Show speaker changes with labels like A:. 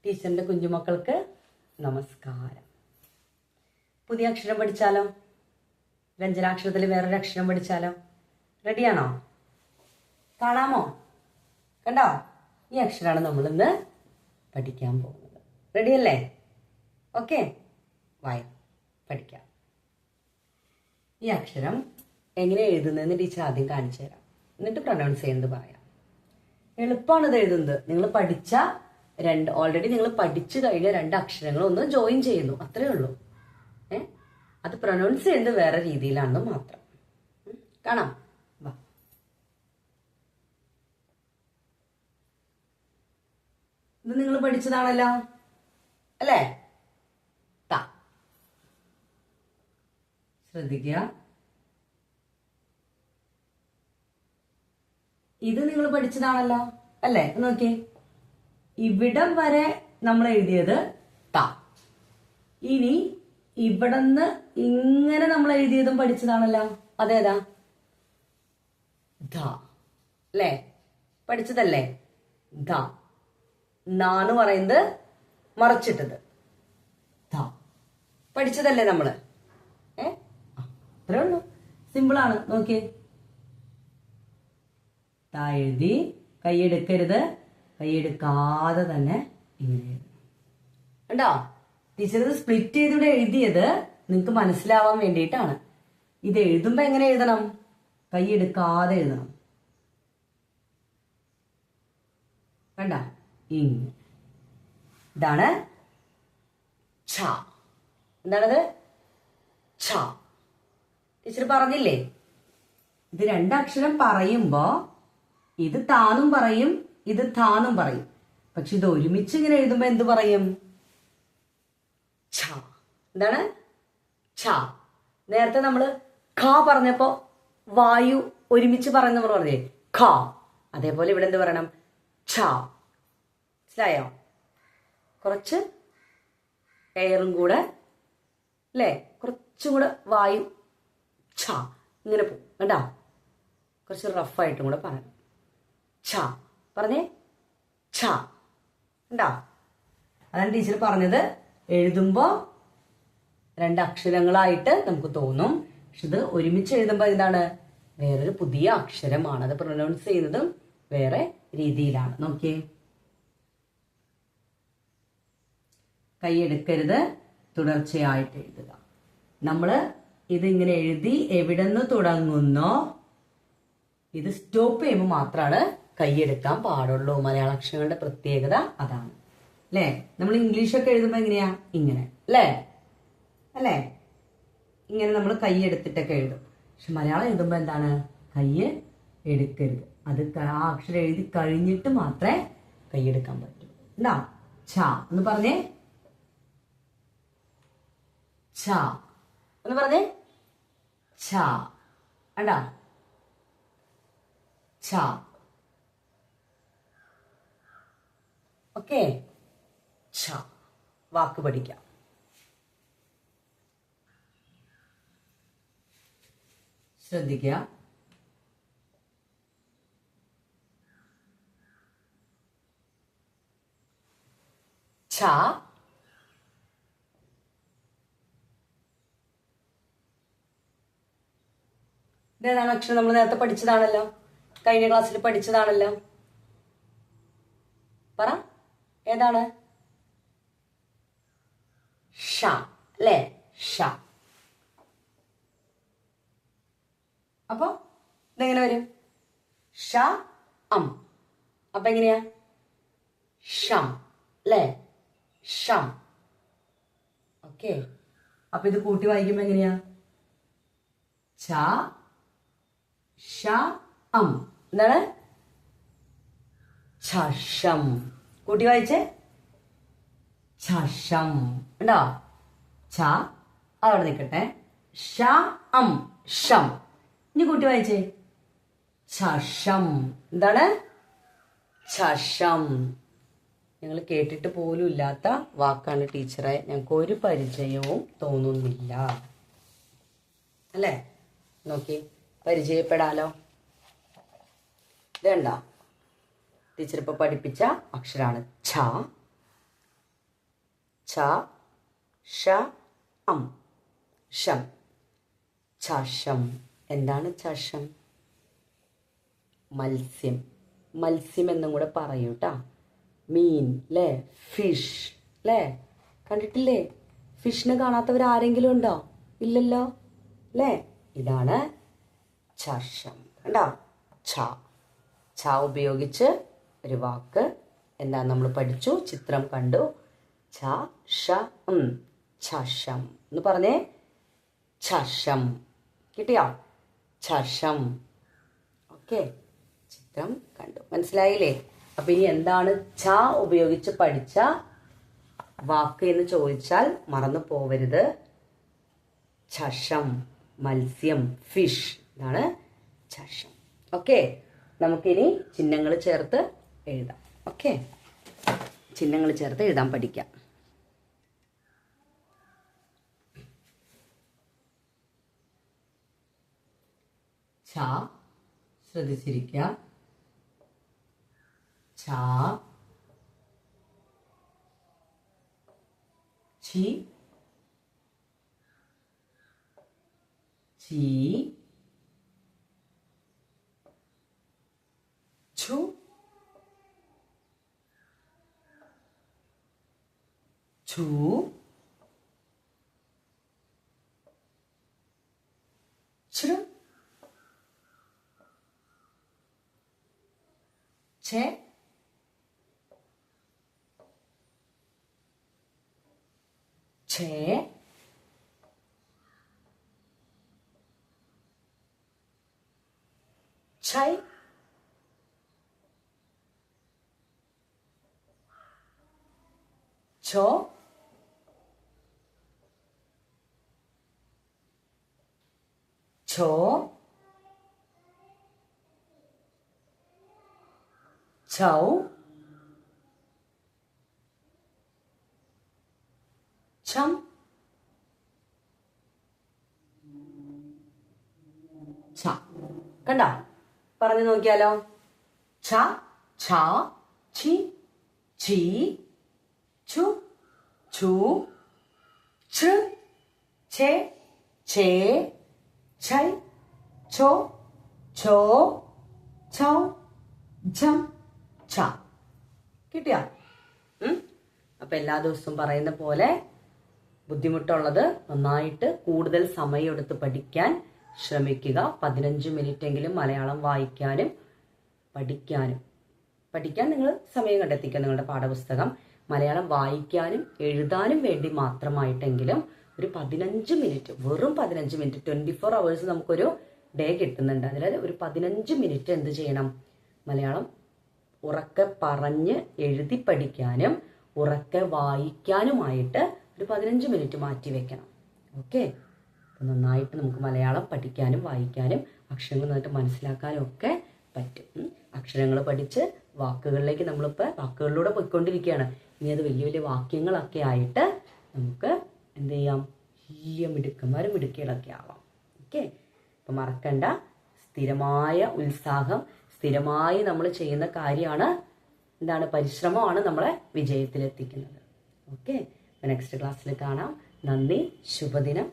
A: ടീച്ചറിൻ്റെ കുഞ്ഞുമക്കൾക്ക് നമസ്കാരം. പുതിയ അക്ഷരം പഠിച്ചാലോ? വ്യഞ്ജനാക്ഷരത്തിൽ വേറൊരു അക്ഷരം പഠിച്ചാലോ? റെഡിയാണോ? കാണാമോ? കണ്ടോ? ഈ അക്ഷരമാണ് നമ്മളിന്ന് പഠിക്കാൻ പോകുന്നത്. റെഡിയല്ലേ? ഓക്കെ, വായി പഠിക്കാം. ഈ അക്ഷരം എങ്ങനെ എഴുതുന്നതെന്ന് ടീച്ചർ ആദ്യം കാണിച്ചു തരാം, എന്നിട്ട് പ്രൊനൗൺസ് ചെയ്യുന്നത് പറയാം. എളുപ്പമാണ് ഇത് എഴുതുന്നത്. നിങ്ങൾ പഠിച്ച ഓൾറെഡി നിങ്ങൾ പഠിച്ചു കഴിഞ്ഞ രണ്ട് അക്ഷരങ്ങൾ ഒന്ന് ജോയിൻ ചെയ്യുന്നു, അത്രേ ഉള്ളൂ. അത് പ്രൊനൗൺസ് ചെയ്യുന്നത് വേറെ രീതിയിലാണെന്ന് മാത്രം. കാണാം, വാ. ഇത് നിങ്ങൾ പഠിച്ചതാണല്ലോ അല്ലേ? ശ്രദ്ധിക്കുക, ഇത് നിങ്ങൾ പഠിച്ചതാണല്ലോ അല്ലേ? നോക്കിയേ, ഇവിടം വരെ നമ്മൾ എഴുതിയത് ത. ഇനി ഇവിടുന്ന് ഇങ്ങനെ നമ്മൾ എഴുതിയതും പഠിച്ചതാണല്ലോ. അതേതാ? ധ അല്ലേ? പഠിച്ചതല്ലേ? ധ. നാന്ന് പറയുന്നത് മറച്ചിട്ടത്. ധ പഠിച്ചതല്ലേ നമ്മള്? അത്രേ ഉള്ളൂ, സിമ്പിളാണ്. നോക്കിയേ, ത എഴുതി, കൈയെടുക്കരുത്, കൈയെടുക്കാതെ തന്നെ ഇങ്ങനെ എഴുതണം. കണ്ടോ? ടീച്ചർ ഇത് സ്പ്ലിറ്റ് ചെയ്തിവിടെ എഴുതിയത് നിങ്ങൾക്ക് മനസ്സിലാവാൻ വേണ്ടിയിട്ടാണ്. ഇത് എഴുതുമ്പോ എങ്ങനെ എഴുതണം? കൈയെടുക്കാതെ എഴുതണം. കണ്ട? ഇങ്ങനെ. ഇതാണ് ഛ. എന്താണത്? ഛ. ടീച്ചർ പറഞ്ഞില്ലേ, ഇത് രണ്ടക്ഷരം പറയുമ്പോ ഇത് താന്നും പറയും, ഇത് താന്നും പറയും. പക്ഷെ ഇത് ഒരുമിച്ച് ഇങ്ങനെ എഴുതുമ്പോ എന്ത് പറയും? ഛ. എന്താണ്? ഛ. നേരത്തെ നമ്മള് ഖ പറഞ്ഞപ്പോ വായു ഒരുമിച്ച് പറയുന്ന പറഞ്ഞേ ഖ. അതേപോലെ ഇവിടെ എന്ത് പറയണം? ഛ. മനസ്സിലായോ? കുറച്ച് എയറും കൂടെ അല്ലേ, കുറച്ചും കൂടെ വായു ഛ ഇങ്ങനെ പോകും. കണ്ടാ? കുറച്ച് റഫായിട്ടും കൂടെ പറയണം. ഛ പറഞ്ഞേ, ഛ. കണ്ടാ? അതാണ് ടീച്ചർ പറഞ്ഞത്. എഴുതുമ്പോ രണ്ടക്ഷരങ്ങളായിട്ട് നമുക്ക് തോന്നും, പക്ഷെ ഇത് ഒരുമിച്ച് എഴുതുമ്പോ എന്താണ്? വേറൊരു പുതിയ അക്ഷരമാണ്. അത് പ്രൊനൗൺസ് ചെയ്യുന്നതും വേറെ രീതിയിലാണ്. നോക്കിയേ, കൈയെടുക്കരുത്, തുടർച്ചയായിട്ട് എഴുതുക. നമ്മള് ഇതിങ്ങനെ എഴുതി എവിടെന്ന് തുടങ്ങുന്നോ ഇത് സ്റ്റോപ്പ് ചെയ്യുമ്പോൾ മാത്രമാണ് കൈയെടുക്കാൻ പാടുള്ളൂ. മലയാള അക്ഷരങ്ങളുടെ പ്രത്യേകത അതാണ് അല്ലേ? നമ്മൾ ഇംഗ്ലീഷൊക്കെ എഴുതുമ്പോ എങ്ങനെയാ? ഇങ്ങനെ അല്ലേ? അല്ലേ? ഇങ്ങനെ നമ്മൾ കൈയെടുത്തിട്ടൊക്കെ എഴുതും. പക്ഷെ മലയാളം എഴുതുമ്പോ എന്താണ്? കയ്യ് എടുക്കരുത്. അത് ആ അക്ഷരം എഴുതി കഴിഞ്ഞിട്ട് മാത്രമേ കൈയെടുക്കാൻ പറ്റൂ. എന്താ? ഛ എന്ന് പറഞ്ഞേ, ഛ എന്ന് പറഞ്ഞേ, ഛ. കണ്ടാ? ഛ. ഓക്കെ, ഛ. വാക്ക് പഠിക്കാം. ശ്രദ്ധിക്കുക, ഛ, ഇതേതാണ് അക്ഷരം? നമ്മൾ നേരത്തെ പഠിച്ചതാണല്ലോ, കഴിഞ്ഞ ക്ലാസ്സിൽ പഠിച്ചതാണല്ലോ. പറ, ഏതാണ്? ഷ അല്ലേ? ഷ. അപ്പൊ ഇതെങ്ങനെ വരും? ഷ അം. അപ്പൊ എങ്ങനെയാ? ഷം അല്ലേ? ഷം. ഓക്കെ, അപ്പൊ ഇത് കൂട്ടി വായിക്കുമ്പോ എങ്ങനെയാ? ഛ ഷ അം. എന്താണ്? ഛഷം. കൂട്ടി വായിച്ചേ, ഛഷം. ഉണ്ടോ? ഛ അതവിടെ നിൽക്കട്ടെ. ഷ അം, ഷം. ഇനി കൂട്ടി വായിച്ചേ, ഛഷം. എന്താണ്? ഛഷം. ഞങ്ങൾ കേട്ടിട്ട് പോലും ഇല്ലാത്ത വാക്കാണ് ടീച്ചറെ, ഞങ്ങൾക്ക് ഒരു പരിചയവും തോന്നുന്നില്ല അല്ലേ? നോക്കി പരിചയപ്പെടാലോ. ഇതുണ്ടോ? ടീച്ചർ ഇപ്പോൾ പഠിപ്പിച്ച അക്ഷരമാണ് ഛ. ഛ ഷ അം ഷം. ചഷം. എന്താണ് ചഷം? മത്സ്യം. മത്സ്യം എന്നും കൂടെ പറയൂ കേട്ടോ. മീൻ അല്ലേ, ഫിഷ് അല്ലേ, കണ്ടിട്ടില്ലേ? ഫിഷിനെ കാണാത്തവർ ആരെങ്കിലും ഉണ്ടോ? ഇല്ലല്ലോ അല്ലേ? ഇതാണ് ചഷം. കണ്ടോ? ഛ ഉപയോഗിച്ച് ഒരു വാക്ക് എന്താ നമ്മൾ പഠിച്ചു, ചിത്രം കണ്ടു. ഛ ഷ ചഷം എന്ന് പറഞ്ഞേ. ചഷം. കിട്ടിയോ? ചഷം. ഓക്കെ, ചിത്രം കണ്ടു. മനസ്സിലായില്ലേ? അപ്പൊ ഇനി എന്താണ് ഛ ഉപയോഗിച്ച് പഠിച്ച വാക്ക് എന്ന് ചോദിച്ചാൽ മറന്നു പോവരുത്. ചഷം, മത്സ്യം, ഫിഷ്. ഇതാണ് ചഷം. ഓക്കെ, നമുക്കിനി ചിഹ്നങ്ങൾ ചേർത്ത് എഴുതാം. ഓക്കെ, ചിഹ്നങ്ങൾ ചേർത്ത് എഴുതാൻ പഠിക്കാം. ഛ, ശ്രദ്ധിച്ചിരിക്കുക. ഛ, ഛി, ഛി, ഛു, ഛു, ഛ്ര, ഛെ, ഛേ, ഛൈ, ഛോ, ഛോ, ഛൗ, ഛം, ഛ. കണ്ടോ? പറഞ്ഞു നോക്കിയാലോ. ഛ, ഛ, ഛി, ഛി, ഛു, ഛു, ഛൃ, ഛേ, ഛേ, ഛൈ, ഛോ, ഛോ, ഛൗ, ഝം, ഛ. കിട്ടിയോ? അപ്പൊ എല്ലാ ദിവസവും പറയുന്ന പോലെ ബുദ്ധിമുട്ടുള്ളത് നന്നായിട്ട് കൂടുതൽ സമയമെടുത്ത് പഠിക്കാൻ ശ്രമിക്കുക. 15 മിനിറ്റെങ്കിലും മലയാളം വായിക്കാനും പഠിക്കാൻ നിങ്ങൾ സമയം കണ്ടെത്തിക്കുക. നിങ്ങളുടെ പാഠപുസ്തകം മലയാളം വായിക്കാനും എഴുതാനും വേണ്ടി മാത്രമായിട്ടെങ്കിലും ഒരു 15 മിനിറ്റ്, വെറും 15 മിനിറ്റ്, 24 hours നമുക്കൊരു ഡേ കിട്ടുന്നുണ്ട്. അതിൽ ഒരു 15 മിനിറ്റ് എന്ത് ചെയ്യണം? മലയാളം ഉറക്കെ പറഞ്ഞ് എഴുതി പഠിക്കാനും ഉറക്കെ വായിക്കാനുമായിട്ട് ഒരു 15 മിനിറ്റ് മാറ്റി വെക്കണം. ഓക്കെ, നന്നായിട്ട് നമുക്ക് മലയാളം പഠിക്കാനും വായിക്കാനും അക്ഷരങ്ങൾ നന്നായിട്ട് മനസ്സിലാക്കാനും ഒക്കെ പറ്റും. അക്ഷരങ്ങൾ പഠിച്ച് വാക്കുകളിലേക്ക് നമ്മളിപ്പോൾ വാക്കുകളിലൂടെ പോയിക്കൊണ്ടിരിക്കുകയാണ്. ഇനി അത് വലിയ വലിയ വാക്യങ്ങളൊക്കെ ആയിട്ട് നമുക്ക് എന്ത് ചെയ്യാം? വലിയ മിടുക്കന്മാരും മിടുക്കികളൊക്കെ ആവാം. ഓക്കെ, അപ്പം മറക്കണ്ട, സ്ഥിരമായ ഉത്സാഹം, സ്ഥിരമായി നമ്മൾ ചെയ്യുന്ന കാര്യമാണ് എന്താണ്? പരിശ്രമമാണ് നമ്മളെ വിജയത്തിലെത്തിക്കുന്നത്. ഓക്കെ, നെക്സ്റ്റ് ക്ലാസ്സിൽ കാണാം. നന്ദി, ശുഭദിനം.